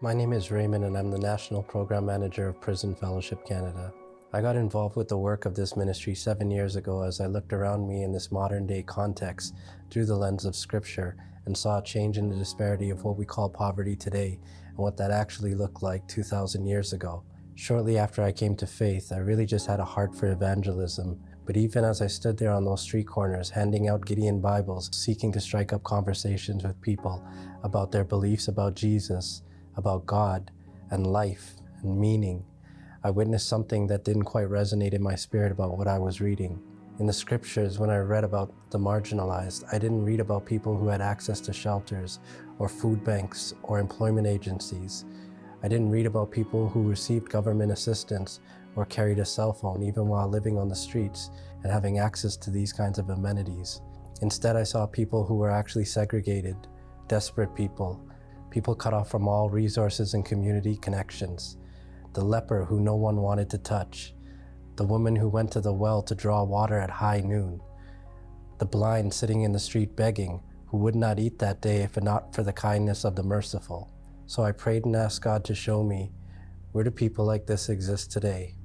My name is Raymond and I'm the National Program Manager of Prison Fellowship Canada. I got involved with the work of this ministry 7 years ago as I looked around me in this modern day context through the lens of Scripture and saw a change in the disparity of what we call poverty today and what that actually looked like 2,000 years ago. Shortly after I came to faith, I really just had a heart for evangelism. But even as I stood there on those street corners, handing out Gideon Bibles, seeking to strike up conversations with people about their beliefs about Jesus, about God and life and meaning, I witnessed something that didn't quite resonate in my spirit about what I was reading. In the scriptures, when I read about the marginalized, I didn't read about people who had access to shelters or food banks or employment agencies. I didn't read about people who received government assistance or carried a cell phone even while living on the streets and having access to these kinds of amenities. Instead, I saw people who were actually segregated, desperate people cut off from all resources and community connections, the leper who no one wanted to touch, the woman who went to the well to draw water at high noon, the blind sitting in the street begging, who would not eat that day if not for the kindness of the merciful. So I prayed and asked God to show me, where do people like this exist today?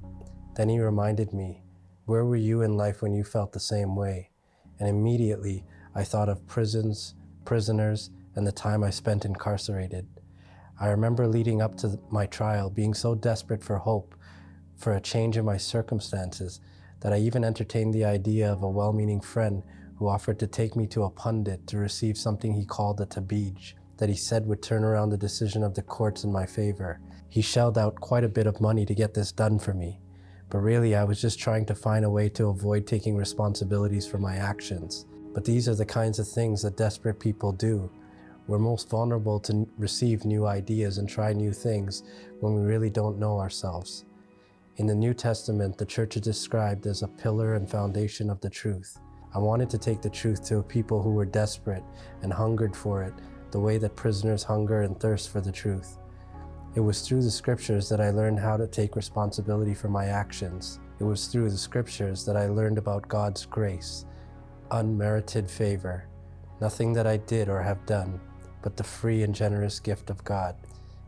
Then He reminded me, where were you in life when you felt the same way? And immediately I thought of prisons, prisoners, and the time I spent incarcerated. I remember leading up to my trial being so desperate for hope, for a change in my circumstances, that I even entertained the idea of a well-meaning friend who offered to take me to a pundit to receive something he called a tabij, that he said would turn around the decision of the courts in my favor. He shelled out quite a bit of money to get this done for me, but really I was just trying to find a way to avoid taking responsibilities for my actions. But these are the kinds of things that desperate people do. We're most vulnerable to receive new ideas and try new things when we really don't know ourselves. In the New Testament, the church is described as a pillar and foundation of the truth. I wanted to take the truth to people who were desperate and hungered for it, the way that prisoners hunger and thirst for the truth. It was through the scriptures that I learned how to take responsibility for my actions. It was through the scriptures that I learned about God's grace, unmerited favor, nothing that I did or have done, but the free and generous gift of God.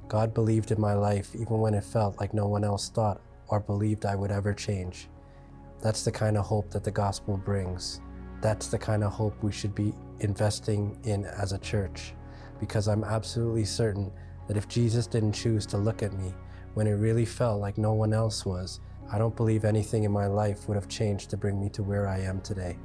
God believed in my life even when it felt like no one else thought or believed I would ever change. That's the kind of hope that the gospel brings. That's the kind of hope we should be investing in as a church, because I'm absolutely certain that if Jesus didn't choose to look at me when it really felt like no one else was, I don't believe anything in my life would have changed to bring me to where I am today.